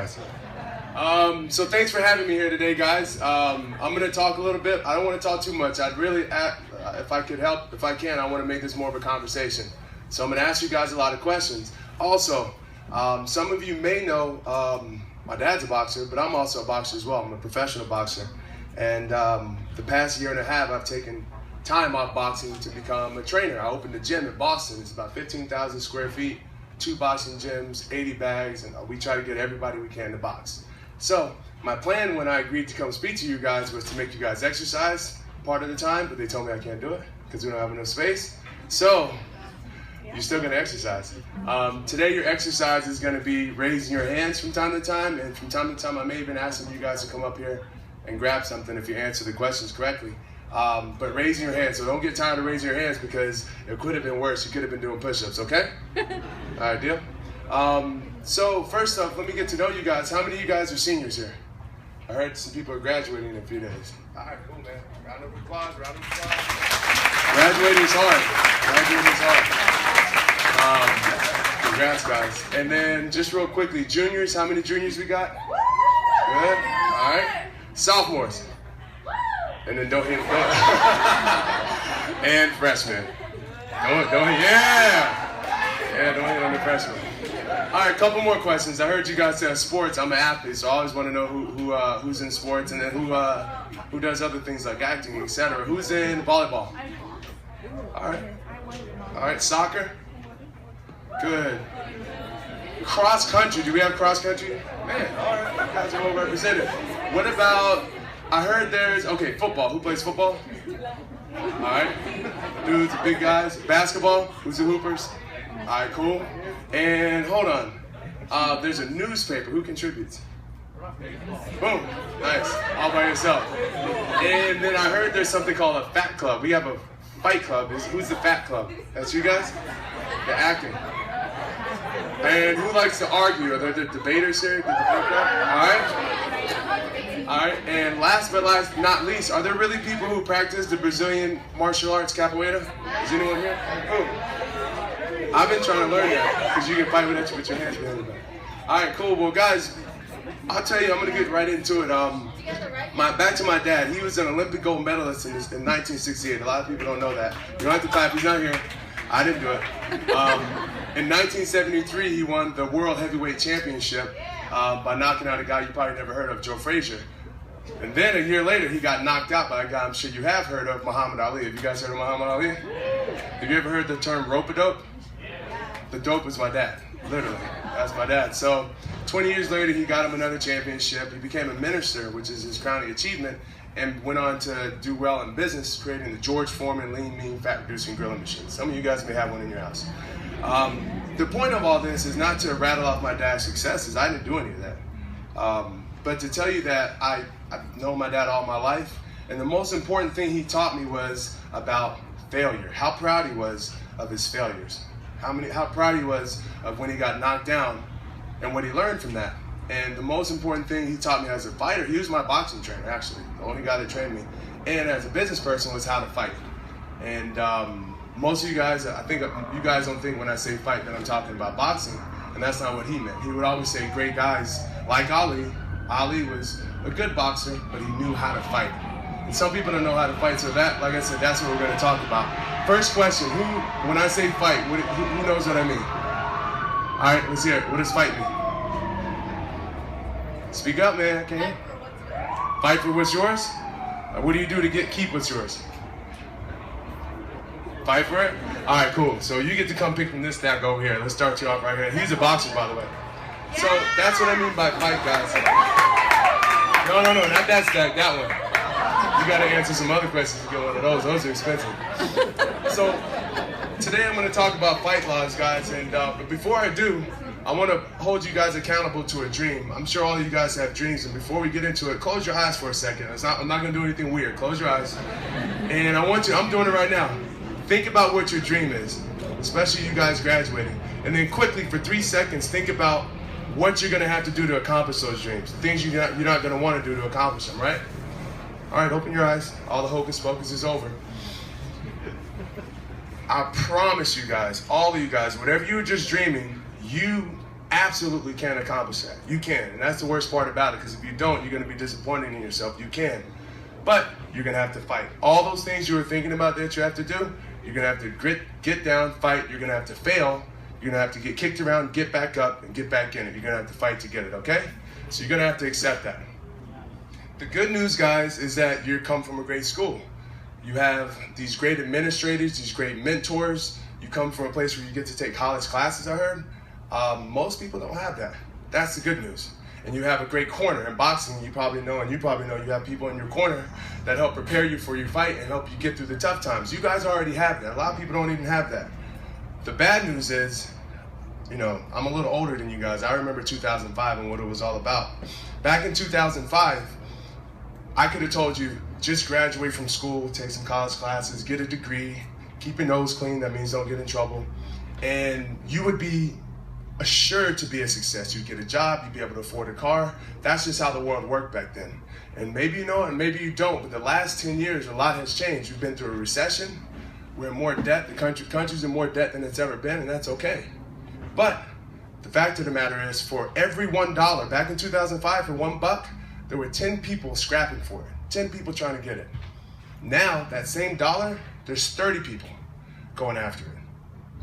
guys. So thanks for having me here today, guys. I'm going to talk a little bit. I don't want to talk too much. I'd really, if I could help, if I can, I want to make this more of a conversation. So I'm going to ask you guys a lot of questions. Also, some of you may know my dad's a boxer, but I'm also a boxer as well. I'm a professional boxer. And the past year and a half, I've taken time off boxing to become a trainer. I opened a gym in Boston. It's about 15,000 square feet, 2 boxing gyms, 80 bags, and we try to get everybody we can to box. So my plan when I agreed to come speak to you guys was to make you guys exercise part of the time, but they told me I can't do it because we don't have enough space. So you're still going to exercise. Today your exercise is going to be raising your hands from time to time, and from time to time I may even ask you guys to come up here and grab something if you answer the questions correctly. But raising your hands, so don't get tired of raising your hands because it could have been worse. You could have been doing push-ups, okay? All right, deal? So first off, let me get to know you guys. How many of you guys are seniors here? I heard some people are graduating in a few days. All right, cool, man. Round of applause, round of applause. Graduating is hard. Graduating is hard. Congrats, guys. And then just real quickly, juniors, how many juniors we got? Good, all right. Sophomores. And then don't hit and freshmen. Don't on the freshmen. All right, couple more questions. I heard you guys say sports. I'm an athlete, so I always want to know who's in sports, and then who does other things like acting, etc. Who's in volleyball? All right, soccer. Good. Cross country. Do we have cross country? Man, all right, you guys are well represented. What about? I heard there's, okay, football. Who plays football? All right. Dudes, big guys. Basketball. Who's the hoopers? All right, cool. And hold on. There's a newspaper. Who contributes? Boom. Nice. All by yourself. And then I heard there's something called a fat club. We have a fight club. Who's the fat club? That's you guys? The acting. And who likes to argue? Are there the debaters here? All right. All right, and last but not least, are there really people who practice the Brazilian martial arts capoeira? Is anyone here? Who? I've been trying to learn that because you can fight with your hands behind your back. All right, cool. Well, guys, I'll tell you, I'm going to get right into it. Back to my dad. He was an Olympic gold medalist in 1968. A lot of people don't know that. You don't have to clap. He's not here. I didn't do it. In 1973, he won the World Heavyweight Championship by knocking out a guy you probably never heard of, Joe Frazier. And then a year later, he got knocked out by a guy I'm sure you have heard of, Muhammad Ali. Have you guys heard of Muhammad Ali? Have you ever heard the term rope-a-dope? The dope is my dad, literally. That's my dad. So 20 years later, he got him another championship. He became a minister, which is his crowning achievement, and went on to do well in business, creating the George Foreman lean, mean, fat-reducing grilling machine. Some of you guys may have one in your house. The point of all this is not to rattle off my dad's successes. I didn't do any of that. But to tell you that I've known my dad all my life, and the most important thing he taught me was about failure. How proud he was of his failures. How proud he was of when he got knocked down and what he learned from that. And the most important thing he taught me as a fighter, he was my boxing trainer actually, the only guy that trained me. And as a business person was how to fight. And most of you guys, I think you guys don't think when I say fight that I'm talking about boxing, and that's not what he meant. He would always say great guys like Ali. Ali was a good boxer, but he knew how to fight. And some people don't know how to fight, so that, like I said, that's what we're going to talk about. First question, when I say fight, who knows what I mean? All right, let's hear it. What does fight mean? Speak up, man. Okay. Fight for what's yours? What do you do to keep what's yours? Fight for it? All right, cool. So you get to come pick from this stack over here. Let's start you off right here. He's a boxer, by the way. So that's what I mean by fight, guys. No, not that stack, that one. You got to answer some other questions to get one of those. Those are expensive. So today I'm going to talk about fight laws, guys. And but before I do, I want to hold you guys accountable to a dream. I'm sure all of you guys have dreams. And before we get into it, close your eyes for a second. I'm not going to do anything weird. Close your eyes. And I'm doing it right now. Think about what your dream is, especially you guys graduating. And then quickly, for 3 seconds, think about what you're going to have to do to accomplish those dreams. Things you're not going to want to do to accomplish them, right? All right, open your eyes. All the hocus pocus is over. I promise you guys, all of you guys, whatever you were just dreaming, you absolutely can accomplish that. You can, and that's the worst part about it, because if you don't, you're going to be disappointed in yourself. You can, but you're going to have to fight. All those things you were thinking about that you have to do, you're going to have to get down, fight. You're going to have to fail. You're going to have to get kicked around, get back up, and get back in it. You're going to have to fight to get it, okay? So you're going to have to accept that. The good news, guys, is that you come from a great school. You have these great administrators, these great mentors. You come from a place where you get to take college classes, I heard. Most people don't have that. That's the good news. And you have a great corner. In boxing, you probably know you have people in your corner that help prepare you for your fight and help you get through the tough times. You guys already have that. A lot of people don't even have that. The bad news is, I'm a little older than you guys. I remember 2005 and what it was all about. Back in 2005, I could have told you, just graduate from school, take some college classes, get a degree, keep your nose clean, that means don't get in trouble, and you would be assured to be a success. You'd get a job, you'd be able to afford a car. That's just how the world worked back then. And maybe you know it, and maybe you don't, but the last 10 years, a lot has changed. We've been through a recession. We're in more debt. The country's in more debt than it's ever been, and that's okay. But the fact of the matter is, for every $1, back in 2005, for $1, there were 10 people scrapping for it, 10 people trying to get it. Now, that same dollar, there's 30 people going after it.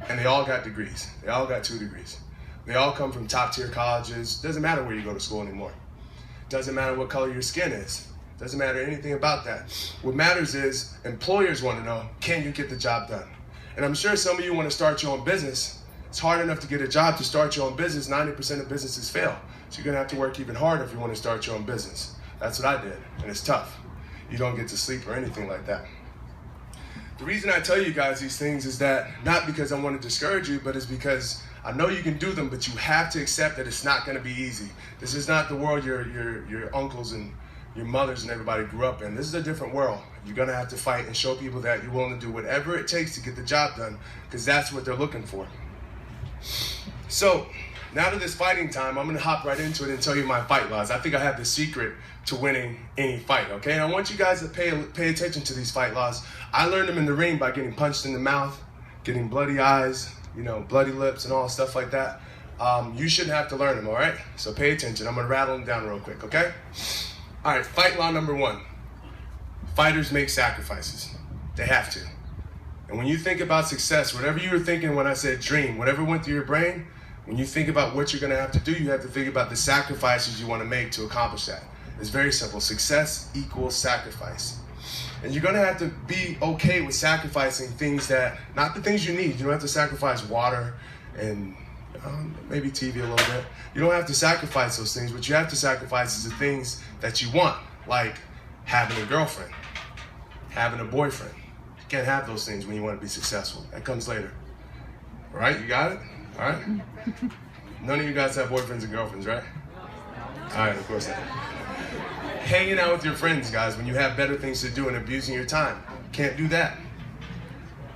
And they all got degrees. They all got 2 degrees. They all come from top-tier colleges. Doesn't matter where you go to school anymore. Doesn't matter what color your skin is. Doesn't matter anything about that. What matters is employers want to know, can you get the job done? And I'm sure some of you want to start your own business. It's hard enough to get a job to start your own business. 90% of businesses fail. So you're going to have to work even harder if you want to start your own business. That's what I did, and it's tough. You don't get to sleep or anything like that. The reason I tell you guys these things is that, not because I want to discourage you, but it's because I know you can do them, but you have to accept that it's not going to be easy. This is not the world your uncles and your mothers and everybody grew up in. This is a different world. You're going to have to fight and show people that you're willing to do whatever it takes to get the job done, because that's what they're looking for. So, now that it's fighting time, I'm going to hop right into it and tell you my fight laws. I think I have the secret to winning any fight, okay? And I want you guys to pay attention to these fight laws. I learned them in the ring by getting punched in the mouth, getting bloody eyes, bloody lips and all stuff like that. You shouldn't have to learn them, all right? So pay attention. I'm going to rattle them down real quick, okay? All right, fight law number 1. Fighters make sacrifices. They have to. And when you think about success, whatever you were thinking when I said dream, whatever went through your brain, when you think about what you're going to have to do, you have to think about the sacrifices you want to make to accomplish that. It's very simple. Success equals sacrifice. And you're going to have to be okay with sacrificing things that, not the things you need. You don't have to sacrifice water and maybe TV a little bit. You don't have to sacrifice those things. What you have to sacrifice is the things that you want, like having a girlfriend, having a boyfriend. You can't have those things when you want to be successful. That comes later. All right, you got it? All right? None of you guys have boyfriends and girlfriends, right? All right, of course not. Hanging out with your friends, guys, when you have better things to do and abusing your time. Can't do that.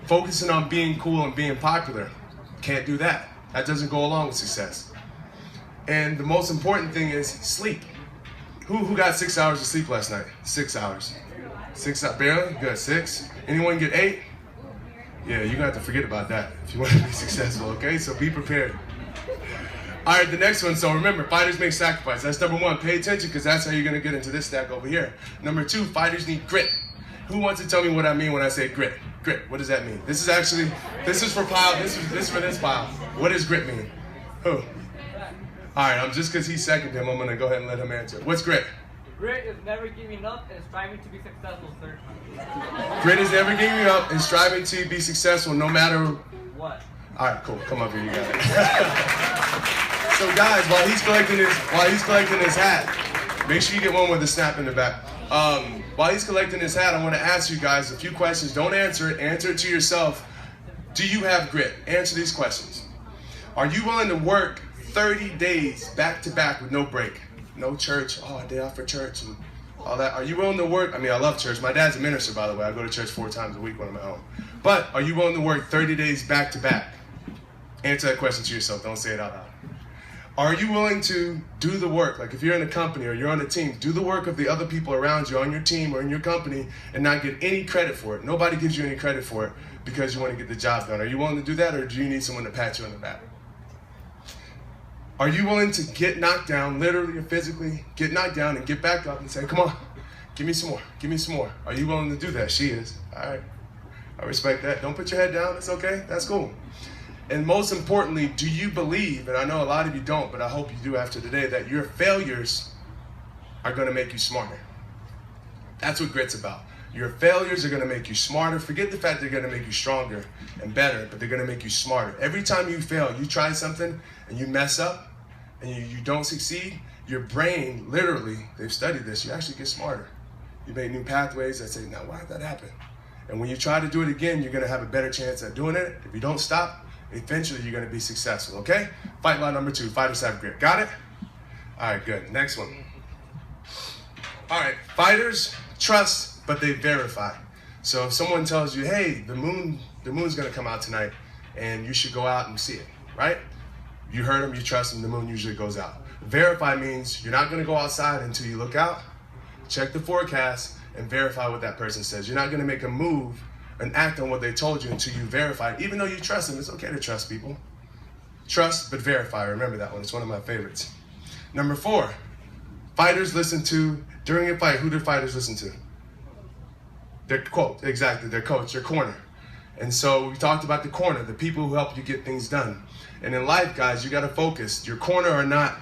Focusing on being cool and being popular. Can't do that. That doesn't go along with success. And the most important thing is sleep. Who got 6 hours of sleep last night? 6 hours. 6 hours, barely? Good, 6. Anyone get 8? Yeah, you're gonna have to forget about that if you want to be successful, okay? So be prepared. All right, the next one. So remember, fighters make sacrifice. That's number 1. Pay attention, because that's how you're going to get into this stack over here. Number 2, fighters need grit. Who wants to tell me what I mean when I say grit? Grit, what does that mean? This is for pile, this is for this pile. What does grit mean? Who? All right, just because he seconded him, I'm going to go ahead and let him answer. What's grit? Grit is never giving up and striving to be successful, sir. Grit is never giving up and striving to be successful no matter what. All right, cool. Come up here, you got it. So guys, while he's collecting his hat, make sure you get one with a snap in the back. While he's collecting his hat, I want to ask you guys a few questions. Don't answer it. Answer it to yourself. Do you have grit? Answer these questions. Are you willing to work 30 days back to back with no break? No church. Oh, a day off for church and all that. Are you willing to work? I mean, I love church. My dad's a minister, by the way. I go to church 4 times a week when I'm at home. But are you willing to work 30 days back to back? Answer that question to yourself. Don't say it out loud. Are you willing to do the work? Like if you're in a company or you're on a team, do the work of the other people around you on your team or in your company and not get any credit for it. Nobody gives you any credit for it because you want to get the job done. Are you willing to do that, or do you need someone to pat you on the back? Are you willing to get knocked down, literally or physically, get knocked down and get back up and say, come on, give me some more, give me some more? Are you willing to do that? She is. All right. I respect that. Don't put your head down. It's okay. That's cool. And most importantly, do you believe, and I know a lot of you don't, but I hope you do after today, that your failures are going to make you smarter? That's what grit's about. Your failures are going to make you smarter. Forget the fact they're going to make you stronger and better, but they're going to make you smarter. Every time you fail, you try something and you mess up and you don't succeed, your brain, literally, they've studied this, you actually get smarter. You make new pathways that say, now why did that happen? And when you try to do it again, you're going to have a better chance at doing it. If you don't stop, eventually you're going to be successful, okay? Fight law number 2, fighters have grit. Got it? All right, good. Next one. All right, fighters trust, but they verify. So if someone tells you, hey, the moon's going to come out tonight, and you should go out and see it, right? You heard them, you trust them, the moon usually goes out. Verify means you're not going to go outside until you look out, check the forecast, and verify what that person says. You're not going to make a move and act on what they told you until you verify it. Even though you trust them, it's okay to trust people. Trust, but verify. Remember that one. It's one of my favorites. Number 4, fighters listen to, during a fight, who do fighters listen to? Their quote, exactly, their coach, their corner. And so we talked about the corner, the people who help you get things done. And in life, guys, you got to focus. Your corner are not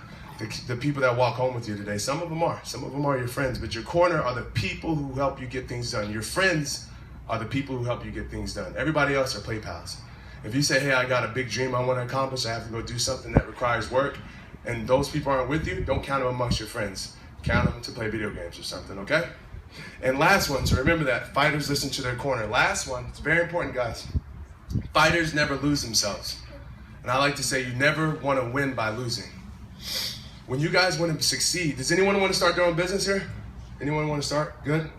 the people that walk home with you today. Some of them are. Some of them are your friends. But your corner are the people who help you get things done. Your friends are the people who help you get things done. Everybody else are play pals. If you say, hey, I got a big dream I want to accomplish, I have to go do something that requires work, and those people aren't with you, don't count them amongst your friends. Count them to play video games or something, okay? And last one, so remember that, fighters listen to their corner. Last one, it's very important, guys. Fighters never lose themselves. And I like to say you never want to win by losing. When you guys want to succeed, does anyone want to start their own business here? Anyone want to start? Good?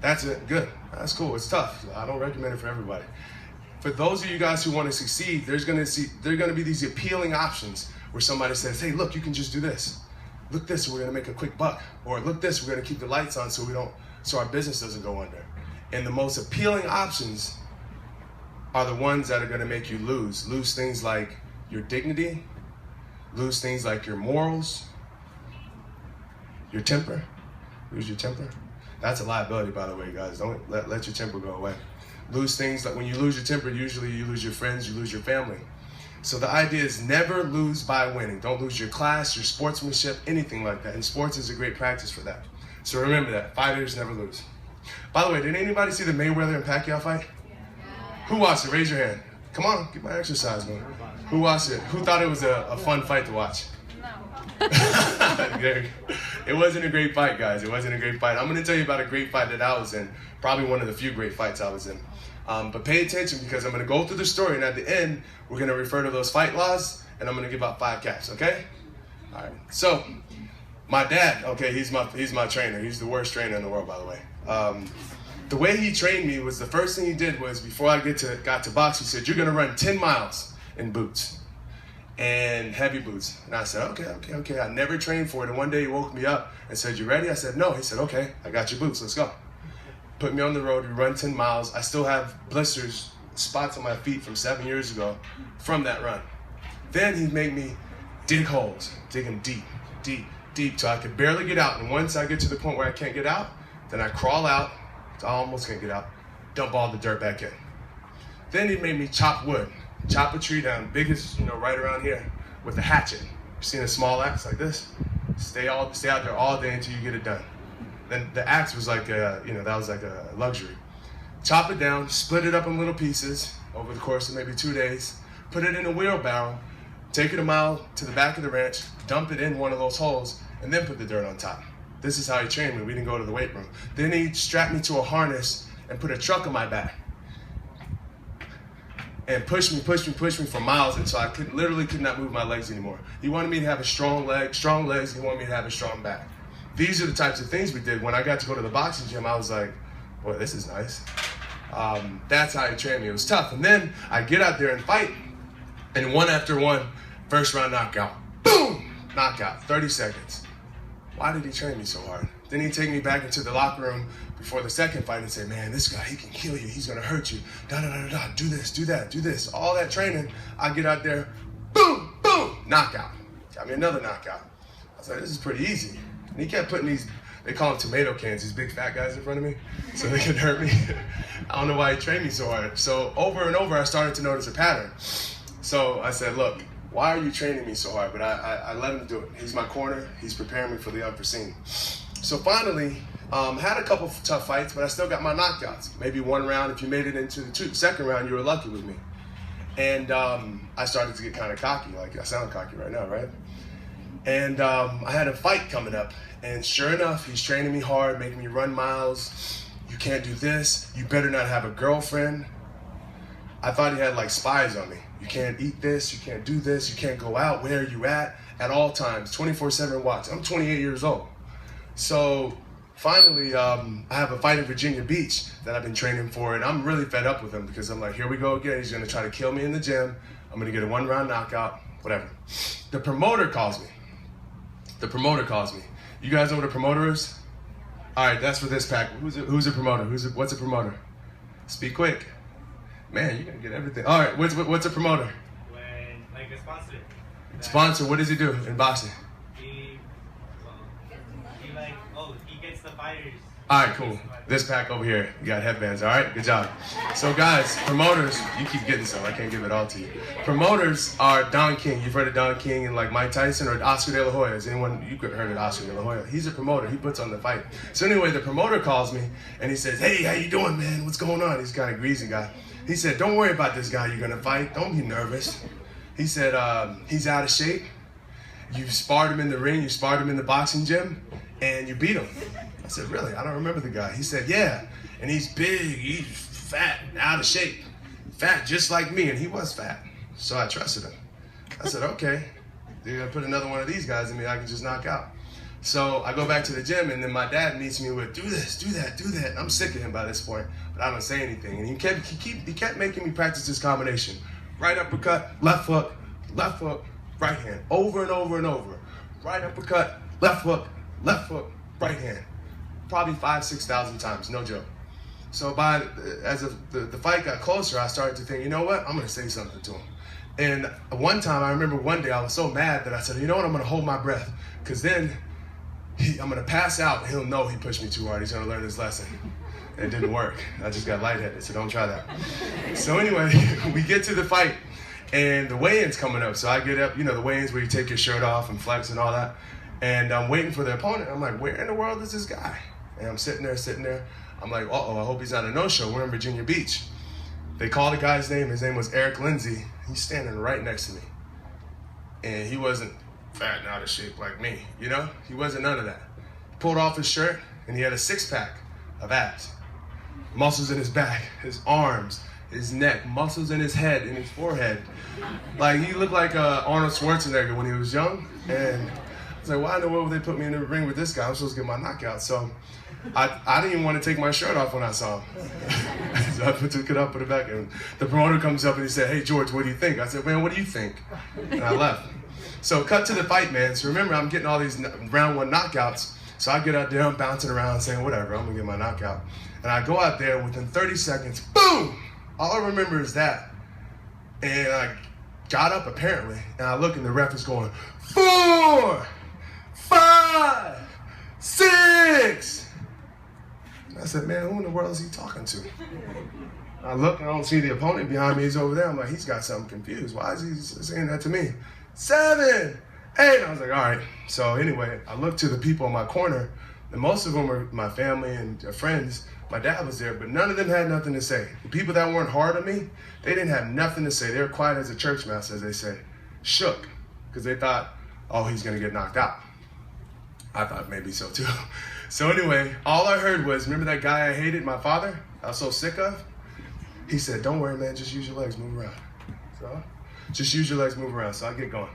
That's it, good. That's cool, it's tough. I don't recommend it for everybody. For those of you guys who want to succeed, there's going to be these appealing options where somebody says, hey, look, you can just do this. Look this, we're going to make a quick buck. Or look this, we're going to keep the lights on so our business doesn't go under. And the most appealing options are the ones that are going to make you lose. Lose things like your dignity, lose things like your morals, your temper. Lose your temper. That's a liability, by the way, guys. Don't let your temper go away. Lose things like when you lose your temper, usually you lose your friends, you lose your family. So the idea is never lose by winning. Don't lose your class, your sportsmanship, anything like that. And sports is a great practice for that. So remember that, fighters never lose. By the way, did anybody see the Mayweather and Pacquiao fight? Who watched it? Raise your hand. Come on, get my exercise going. Who watched it? Who thought it was a fun fight to watch? No. It wasn't a great fight, guys. It wasn't a great fight. I'm going to tell you about a great fight that I was in. Probably one of the few great fights I was in. But pay attention because I'm going to go through the story, and at the end, we're going to refer to those fight laws, and I'm going to give out 5 caps, okay? All right. So, my dad, okay, he's my trainer. He's the worst trainer in the world, by the way. The way he trained me was the first thing he did was before I got to box, he said, you're going to run 10 miles in boots and heavy boots. And I said, okay. I never trained for it. And one day he woke me up and said, you ready? I said, no. He said, okay, I got your boots. Let's go. Put me on the road. We run 10 miles. I still have blisters, spots on my feet from 7 years ago from that run. Then he made me dig holes, dig them deep, till I could barely get out. And once I get to the point where I can't get out, then I crawl out, I almost can't get out, dump all the dirt back in. Then he made me chop wood, chop a tree down, biggest, right around here, with a hatchet. You seen a small axe like this? Stay out there all day until you get it done. Then the axe was like that was like a luxury. Chop it down, split it up in little pieces over the course of maybe 2 days, put it in a wheelbarrow, take it a mile to the back of the ranch, dump it in one of those holes, and then put the dirt on top. This is how he trained me. We didn't go to the weight room. Then he strapped me to a harness and put a truck on my back and pushed me for miles until I literally could not move my legs anymore. He wanted me to have a strong legs. He wanted me to have a strong back. These are the types of things we did. When I got to go to the boxing gym, I was like, boy, this is nice. That's how he trained me. It was tough. And then I get out there and fight, and one after one, first round knockout. Boom! Knockout, 30 seconds. Why did he train me so hard? Then he'd take me back into the locker room before the second fight and say, man, this guy, he can kill you. He's going to hurt you. Do this, do that, do this. All that training, I get out there, boom, boom, knockout. got me another knockout. I was like, this is pretty easy. And he kept putting these, they call them tomato cans, these big fat guys in front of me, so they could hurt me. I don't know why he trained me so hard. So over and over, I started to notice a pattern. So I said, look, why are you training me so hard? But I let him do it. He's my corner. He's preparing me for the unforeseen. So finally, had a couple of tough fights, but I still got my knockouts. Maybe one round, if you made it into the second round, you were lucky with me. And I started to get kind of cocky. Like, I sound cocky right now, right? And I had a fight coming up. And sure enough, he's training me hard, making me run miles. You can't do this. You better not have a girlfriend. I thought he had like spies on me. You can't eat this. You can't do this. You can't go out. Where are you at all times, 24/7 watch. I'm 28 years old. So finally, I have a fight in Virginia Beach that I've been training for, and I'm really fed up with him because I'm like, here we go again. He's going to try to kill me in the gym. I'm going to get a one-round knockout, whatever. The promoter calls me. You guys know what a promoter is? All right, that's for this pack. Who's a promoter? What's a promoter? Speak quick. Man, you're going to get everything. All right, what's a promoter? When, like a sponsor. Sponsor, what does he do in boxing? He gets the fighters. All right, cool. This pack over here, you got headbands, all right? Good job. So guys, promoters, you keep getting some. I can't give it all to you. Promoters are Don King. You've heard of Don King and like Mike Tyson or Oscar De La Hoya. Has anyone, you could have heard of Oscar De La Hoya. He's a promoter. He puts on the fight. So anyway, the promoter calls me and he says, hey, how you doing, man? What's going on? He's kind of greasy guy. He said, don't worry about this guy you're going to fight. Don't be nervous. He said, he's out of shape. You sparred him in the ring. You sparred him in the boxing gym and you beat him. I said, really? I don't remember the guy. He said, yeah. And he's big, he's fat, out of shape. Fat just like me, and he was fat. So I trusted him. I said, okay. They're gonna put another one of these guys in me I can just knock out. So I go back to the gym, and then my dad meets me with, do this, do that, do that. And I'm sick of him by this point, but I don't say anything. And he kept making me practice this combination. Right uppercut, left hook, right hand. Over and over and over. Right uppercut, left hook, right hand. Probably 5,000-6,000 times, no joke. So as the fight got closer, I started to think, you know what? I'm gonna say something to him. And one time, I remember one day I was so mad that I said, you know what? I'm gonna hold my breath, because then I'm gonna pass out and he'll know he pushed me too hard. He's gonna learn his lesson. And it didn't work. I just got lightheaded, so don't try that. So anyway, we get to the fight and the weigh-in's coming up. So I get up, you know, the weigh-ins where you take your shirt off and flex and all that. And I'm waiting for the opponent. I'm like, where in the world is this guy? And I'm sitting there. I'm like, uh-oh, I hope he's not a no-show. We're in Virginia Beach. They called the guy's name. His name was Eric Lindsay. He's standing right next to me. And he wasn't fat and out of shape like me, you know? He wasn't none of that. He pulled off his shirt, and he had a six-pack of abs. Muscles in his back, his arms, his neck, muscles in his head, in his forehead. Like, he looked like Arnold Schwarzenegger when he was young. And I was like, why in the world would they put me in the ring with this guy? I'm supposed to get my knockout. So I didn't even want to take my shirt off when I saw him. So I took it up, put it back, and the promoter comes up and he said, hey, George, what do you think? I said, man, what do you think? And I left. So cut to the fight, man. So remember, I'm getting all these round one knockouts. So I get out there, I'm bouncing around saying, whatever, I'm going to get my knockout. And I go out there, within 30 seconds, boom! All I remember is that. And I got up, apparently, and I look and the ref is going, 4, 5, 6. And I said, man, who in the world is he talking to? I look and I don't see the opponent behind me. He's over there. I'm like, he's got something confused. Why is he saying that to me? 7, 8. I was like, all right. So anyway, I looked to the people in my corner, and most of them were my family and friends. My dad was there, but none of them had nothing to say. The people that weren't hard on me, they didn't have nothing to say. They were quiet as a church mouse, as they say. Shook, because they thought, oh, he's going to get knocked out. I thought maybe so too. So anyway, all I heard was, remember that guy I hated, my father, I was so sick of? He said, don't worry, man, just use your legs, move around. So, just use your legs, move around. So I get going.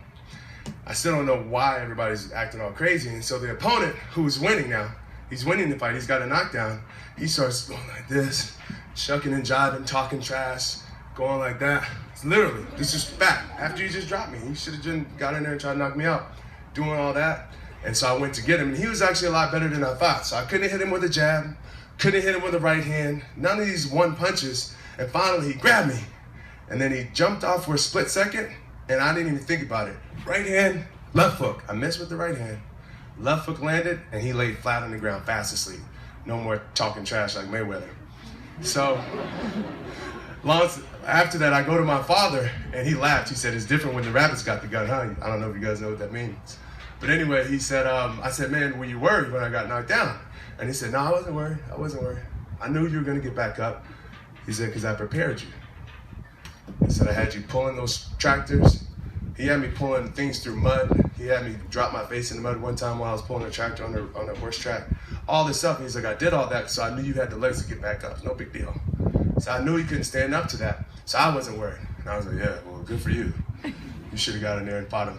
I still don't know why everybody's acting all crazy. And so the opponent, who's winning now, he's winning the fight, he's got a knockdown. He starts going like this, shucking and jiving, talking trash, going like that. It's literally, this is fact. After he just dropped me, he should have just got in there and tried to knock me out, doing all that. And so I went to get him, and he was actually a lot better than I thought. So I couldn't hit him with a jab, couldn't hit him with a right hand, none of these one punches. And finally, he grabbed me. And then he jumped off for a split second, and I didn't even think about it. Right hand, Left hook. I missed with the right hand. Left hook landed, and he laid flat on the ground, fast asleep. No more talking trash like Mayweather. So, after that, I go to my father, and he laughed. He said, it's different when the rabbits got the gun, huh? I don't know if you guys know what that means. But anyway, he said, I said, man, were you worried when I got knocked down? And he said, no, I wasn't worried. I wasn't worried. I knew you were going to get back up. He said, because I prepared you. He said, I had you pulling those tractors. He had me pulling things through mud. He had me drop my face in the mud one time while I was pulling a tractor on a horse track. All this stuff. And he's like, I did all that, so I knew you had the legs to get back up. No big deal. So I knew he couldn't stand up to that. So I wasn't worried. And I was like, yeah, well, good for you. You should have got in there and fought him.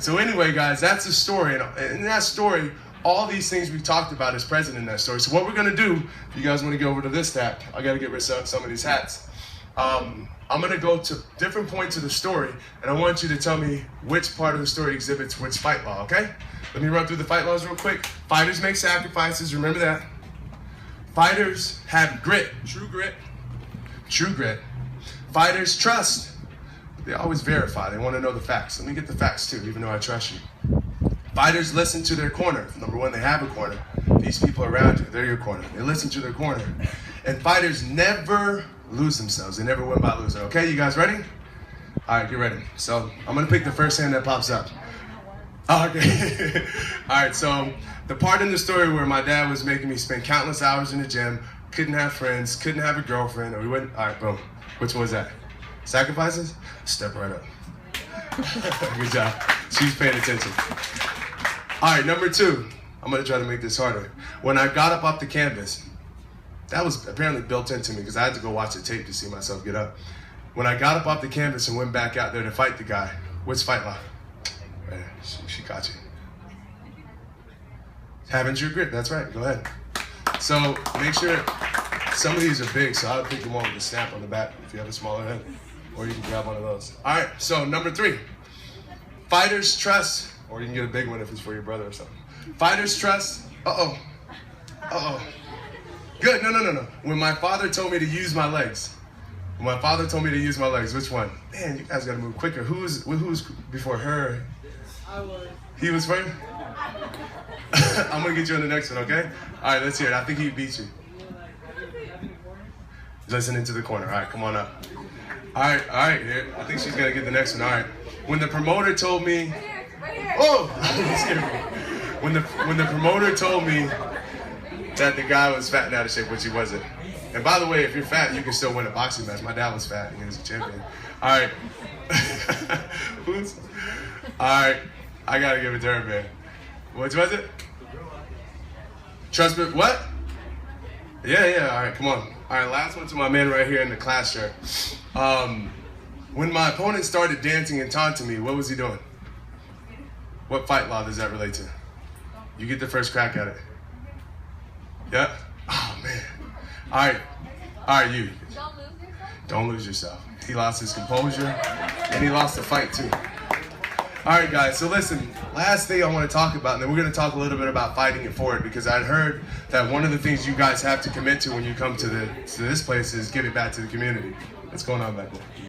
So anyway, guys, that's the story. And in that story, all these things we talked about is present in that story. So what we're going to do, if you guys want to go over to this stack, I got to get rid of some of these hats. I'm going to go to different points of the story, and I want you to tell me which part of the story exhibits which fight law, okay? Let me run through the fight laws real quick. Fighters make sacrifices, remember that. Fighters have grit, true grit, true grit. Fighters trust. They always verify. They want to know the facts. Let me get the facts too, even though I trust you. Fighters listen to their corner. Number one, they have a corner. These people around you, they're your corner. They listen to their corner. And fighters never lose themselves. They never win by losing. Okay, you guys ready? All right, get ready. So I'm going to pick the first hand that pops up. Oh, okay. All right, so the part in the story where my dad was making me spend countless hours in the gym, couldn't have friends, couldn't have a girlfriend, or we wouldn't. All right, boom. Which one was that? Sacrifices? Step right up. Good job. She's paying attention. All right, number two. I'm going to try to make this harder. When I got up off the canvas, that was apparently built into me because I had to go watch the tape to see myself get up. When I got up off the canvas and went back out there to fight the guy, what's fight law? Right, she caught you. Having your grip, that's right, go ahead. So make sure, some of these are big, so I would pick the one with the snap on the back if you have a smaller head, or you can grab one of those. All right, so number three, fighters trust, or you can get a big one if it's for your brother or something. Fighters trust, Good, no. When my father told me to use my legs, which one? Man, you guys gotta move quicker. Who's before her? I was. He was first? I'm gonna get you on the next one, okay? All right, let's hear it. I think he beat you. Listening to the corner. All right, come on up. All right, here. I think she's gonna get the next one. All right. When the promoter told me, oh, you scared me. When the promoter told me that the guy was fat and out of shape, which he wasn't. And by the way, if you're fat, you can still win a boxing match. My dad was fat and he was a champion. All right. All right. I gotta give it to her, man. What was it? Trust me. What? Yeah. All right, come on. All right, last one to my man right here in the class shirt. When my opponent started dancing and taunting me, what was he doing? What fight law does that relate to? You get the first crack at it. Yeah? Oh, man. All right, you. Don't lose yourself. He lost his composure, and he lost the fight, too. All right, guys, so listen, last thing I want to talk about, and then we're going to talk a little bit about fighting it forward, because I'd heard that one of the things you guys have to commit to when you come to this place is give it back to the community. What's going on back there?